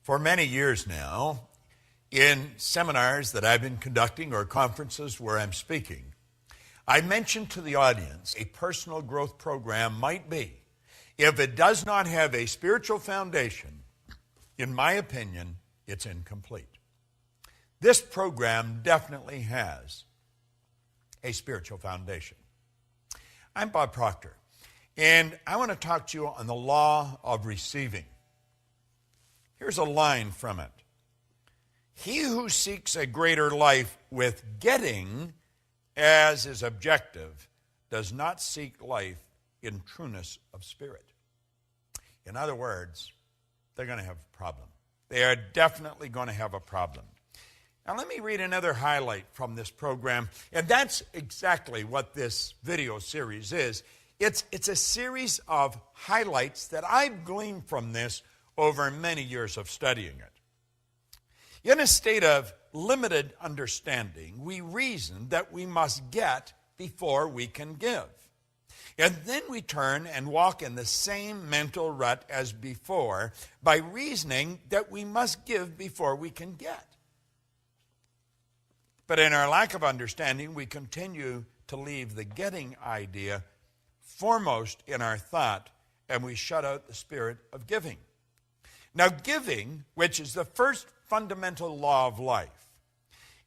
For many years now, in seminars that I've been conducting or conferences where I'm speaking, I mentioned to the audience a personal growth program might be, if it does not have a spiritual foundation, in my opinion, it's incomplete. This program definitely has a spiritual foundation. I'm Bob Proctor, and I want to talk to you on the law of receiving. Here's a line from it. He who seeks a greater life with getting as his objective does not seek life in trueness of spirit. In other words, they're going to have a problem. They are definitely going to have a problem. Now let me read another highlight from this program, and that's exactly what this video series is. It's a series of highlights that I've gleaned from this over many years of studying it. In a state of limited understanding, we reason that we must get before we can give. And then we turn and walk in the same mental rut as before by reasoning that we must give before we can get. But in our lack of understanding, we continue to leave the getting idea foremost in our thought, and we shut out the spirit of giving. Now, giving, which is the first fundamental law of life,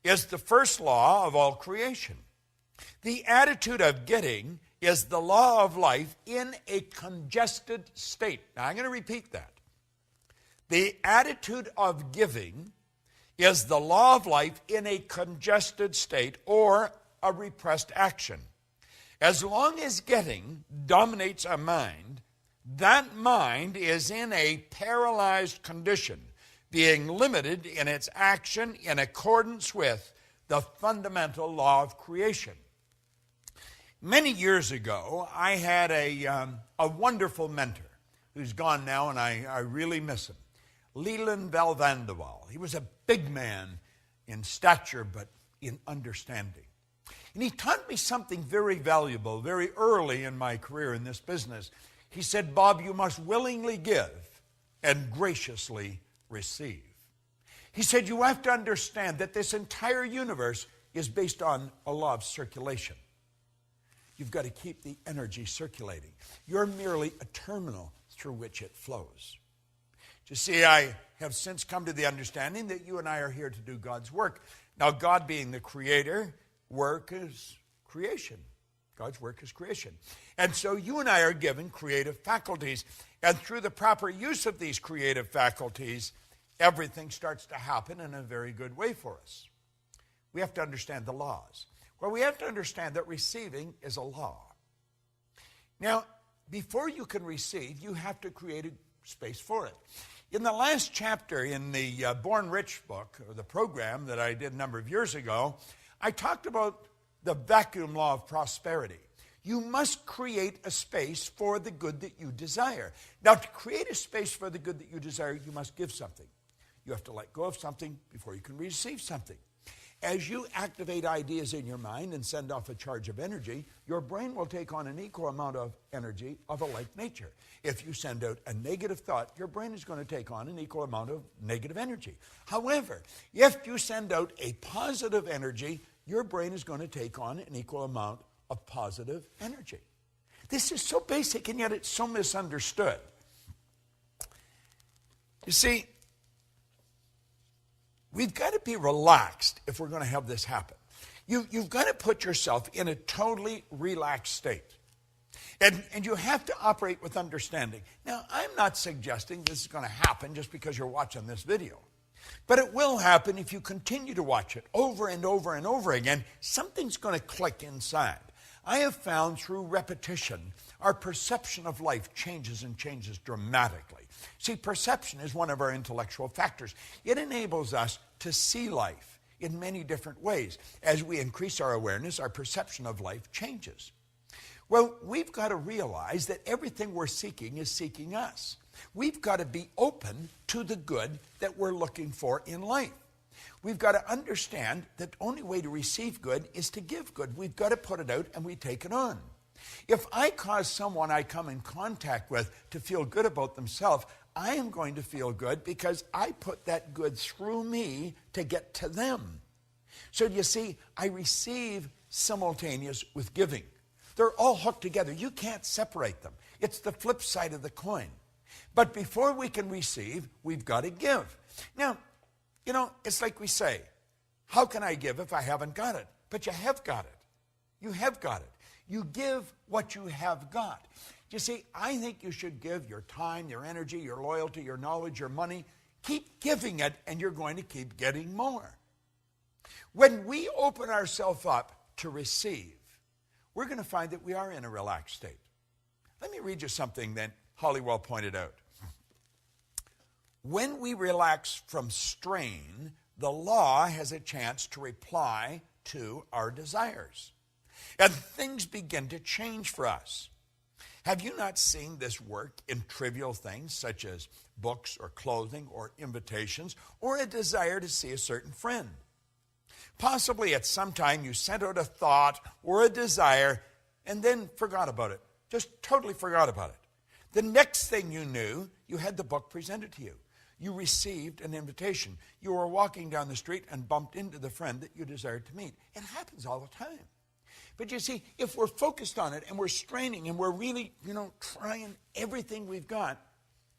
is the first law of all creation. The attitude of getting is the law of life in a congested state. Now, I'm going to repeat that. The attitude of giving is the law of life in a congested state or a repressed action. As long as getting dominates a mind, that mind is in a paralyzed condition, being limited in its action in accordance with the fundamental law of creation. Many years ago, I had a wonderful mentor who's gone now, and I really miss him. Leland Valvandewaal. He was a big man in stature, but in understanding. And he taught me something very valuable very early in my career in this business. He said, Bob, you must willingly give and graciously receive. He said, you have to understand that this entire universe is based on a law of circulation. You've got to keep the energy circulating. You're merely a terminal through which it flows. You see, I have since come to the understanding that you and I are here to do God's work. Now, God being the creator, work is creation. God's work is creation. And so you and I are given creative faculties. And through the proper use of these creative faculties, everything starts to happen in a very good way for us. We have to understand the laws. Well, we have to understand that receiving is a law. Now, before you can receive, you have to create a space for it. In the last chapter in the Born Rich book, or the program that I did a number of years ago, I talked about the vacuum law of prosperity. You must create a space for the good that you desire. Now, to create a space for the good that you desire, you must give something. You have to let go of something before you can receive something. As you activate ideas in your mind and send off a charge of energy, your brain will take on an equal amount of energy of a like nature. If you send out a negative thought, your brain is going to take on an equal amount of negative energy. However, if you send out a positive energy, your brain is going to take on an equal amount of positive energy. This is so basic, and yet it's so misunderstood. You see, we've got to be relaxed if we're going to have this happen. You've got to put yourself in a totally relaxed state. And you have to operate with understanding. Now, I'm not suggesting this is going to happen just because you're watching this video. But it will happen if you continue to watch it over and over and over again. Something's going to click inside. I have found through repetition, our perception of life changes and changes dramatically. See, perception is one of our intellectual factors. It enables us to see life in many different ways. As we increase our awareness, our perception of life changes. Well, we've got to realize that everything we're seeking is seeking us. We've got to be open to the good that we're looking for in life. We've got to understand that the only way to receive good is to give good. We've got to put it out and we take it on. If I cause someone I come in contact with to feel good about themselves, I am going to feel good because I put that good through me to get to them. So you see, I receive simultaneous with giving. They're all hooked together. You can't separate them. It's the flip side of the coin. But before we can receive, we've got to give. Now, it's like we say, how can I give if I haven't got it? But you have got it. You have got it. You give what you have got. You see, I think you should give your time, your energy, your loyalty, your knowledge, your money. Keep giving it, and you're going to keep getting more. When we open ourselves up to receive, we're going to find that we are in a relaxed state. Let me read you something that Hollywell pointed out. When we relax from strain, the law has a chance to reply to our desires. And things begin to change for us. Have you not seen this work in trivial things such as books or clothing or invitations or a desire to see a certain friend? Possibly at some time you sent out a thought or a desire and then forgot about it. Just totally forgot about it. The next thing you knew, you had the book presented to you. You received an invitation. You were walking down the street and bumped into the friend that you desired to meet. It happens all the time. But you see, if we're focused on it and we're straining and we're really, trying everything we've got,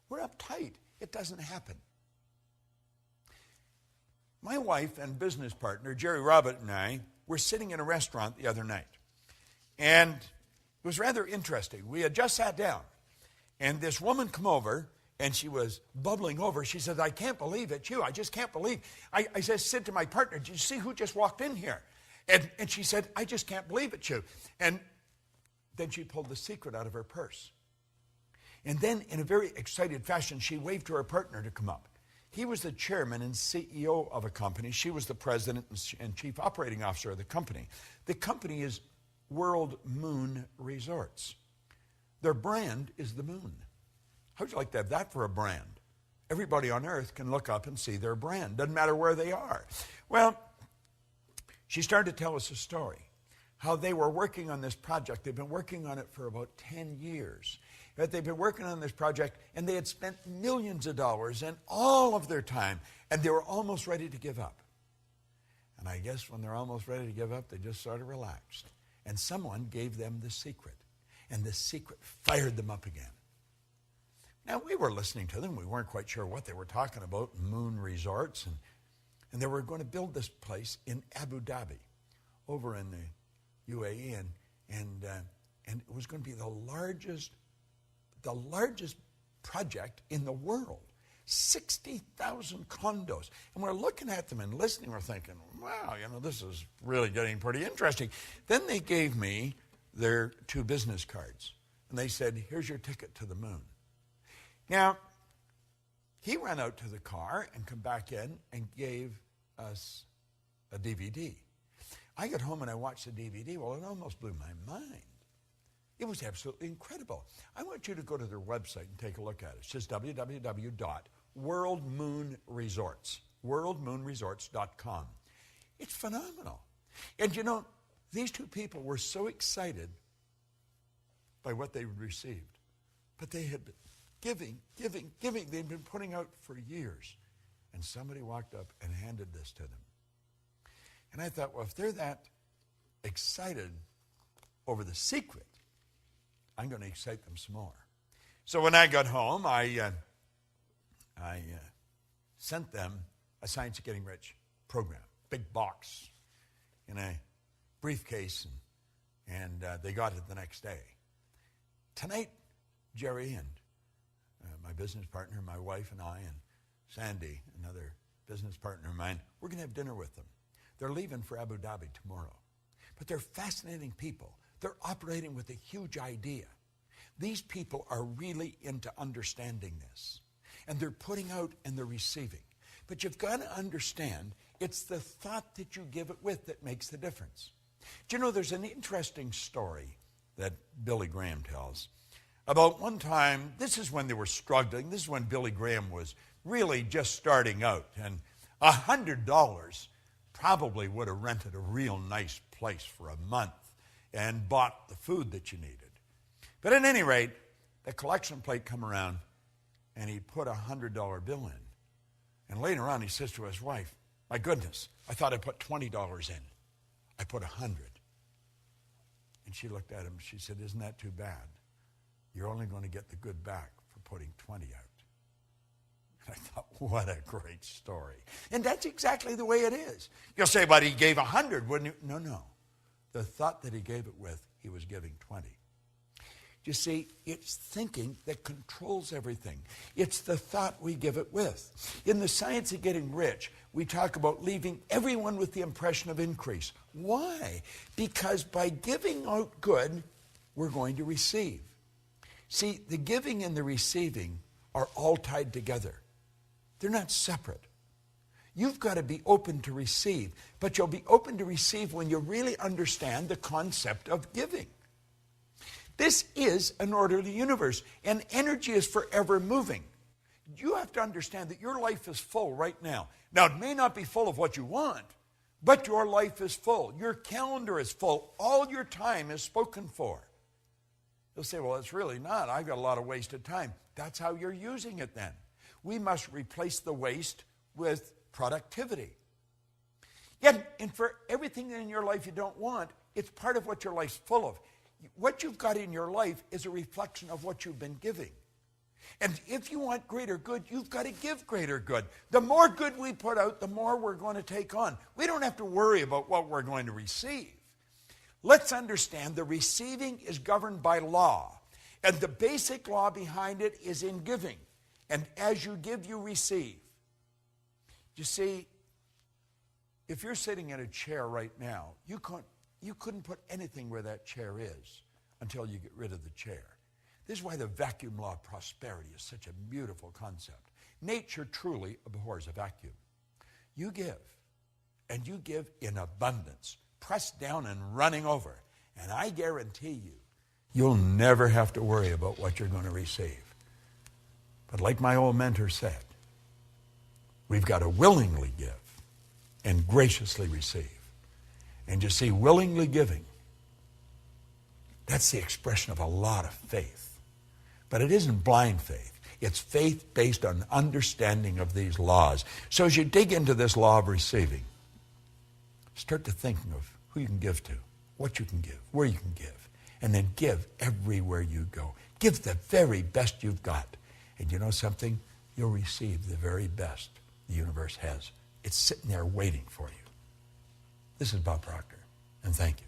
we're uptight. It doesn't happen. My wife and business partner, Jerry Robert, and I were sitting in a restaurant the other night. And it was rather interesting. We had just sat down. And this woman come over, and she was bubbling over. She said, I can't believe it's you. I just can't believe. I said to my partner, did you see who just walked in here? And she said, I just can't believe it's you. And then she pulled the secret out of her purse. And then in a very excited fashion, she waved to her partner to come up. He was the chairman and CEO of a company. She was the president and chief operating officer of the company. The company is World Moon Resorts. Their brand is the moon. How would you like to have that for a brand? Everybody on earth can look up and see their brand. Doesn't matter where they are. Well, she started to tell us a story, how they were working on this project. They've been working on it for about 10 years. But they've been working on this project, and they had spent millions of dollars and all of their time, and they were almost ready to give up. And I guess when they're almost ready to give up, they just sort of relaxed. And someone gave them the secret, and the secret fired them up again. Now, we were listening to them. We weren't quite sure what they were talking about, Moon Resorts, and they were going to build this place in Abu Dhabi, over in the UAE, and it was going to be the largest project in the world. 60,000 condos. And we're looking at them and listening. We're thinking, wow, this is really getting pretty interesting. Then they gave me their 2 business cards. And they said, here's your ticket to the moon. Now, he ran out to the car and come back in and gave us a DVD. I got home and I watched the DVD. Well, it almost blew my mind. It was absolutely incredible. I want you to go to their website and take a look at it. It's just worldmoonresorts.com. It's phenomenal. And these 2 people were so excited by what they received. But they had been giving. They'd been putting out for years. And somebody walked up and handed this to them. And I thought, well, if they're that excited over the secret, I'm going to excite them some more. So when I got home, I sent them a Science of Getting Rich program, big box in a briefcase, and they got it the next day. Tonight, Jerry and my business partner, my wife and I, and Sandy, another business partner of mine, we're going to have dinner with them. They're leaving for Abu Dhabi tomorrow. But they're fascinating people. They're operating with a huge idea. These people are really into understanding this. And they're putting out and they're receiving. But you've got to understand, it's the thought that you give it with that makes the difference. Do you know, there's an interesting story that Billy Graham tells about one time. This is when they were struggling. This is when Billy Graham was really just starting out. And $100 probably would have rented a real nice place for a month and bought the food that you needed. But at any rate, the collection plate come around, and he put a $100 bill in. And later on, he says to his wife, my goodness, I thought I put $20 in. I put 100. And she looked at him, she said, isn't that too bad? You're only going to get the good back for putting 20 out. And I thought, what a great story. And that's exactly the way it is. You'll say, but he gave 100, wouldn't he? No. The thought that he gave it with, he was giving 20. You see, it's thinking that controls everything. It's the thought we give it with. In the Science of Getting Rich, we talk about leaving everyone with the impression of increase. Why? Because by giving out good, we're going to receive. See, the giving and the receiving are all tied together. They're not separate. You've got to be open to receive, but you'll be open to receive when you really understand the concept of giving. This is an orderly universe, and energy is forever moving. You have to understand that your life is full right now. Now, it may not be full of what you want, but your life is full. Your calendar is full. All your time is spoken for. You'll say, well, it's really not. I've got a lot of wasted time. That's how you're using it then. We must replace the waste with productivity. Yet, and for everything in your life you don't want, it's part of what your life's full of. What you've got in your life is a reflection of what you've been giving. And if you want greater good, you've got to give greater good. The more good we put out, the more we're going to take on. We don't have to worry about what we're going to receive. Let's understand the receiving is governed by law. And the basic law behind it is in giving. And as you give, you receive. You see, if you're sitting in a chair right now, you couldn't put anything where that chair is until you get rid of the chair. This is why the vacuum law of prosperity is such a beautiful concept. Nature truly abhors a vacuum. You give, and you give in abundance, pressed down and running over. And I guarantee you, you'll never have to worry about what you're going to receive. But like my old mentor said, we've got to willingly give and graciously receive. And you see, willingly giving, that's the expression of a lot of faith. But it isn't blind faith. It's faith based on understanding of these laws. So as you dig into this law of receiving, start to thinking of who you can give to, what you can give, where you can give, and then give everywhere you go. Give the very best you've got. And you know something? You'll receive the very best the universe has. It's sitting there waiting for you. This is Bob Proctor, and thank you.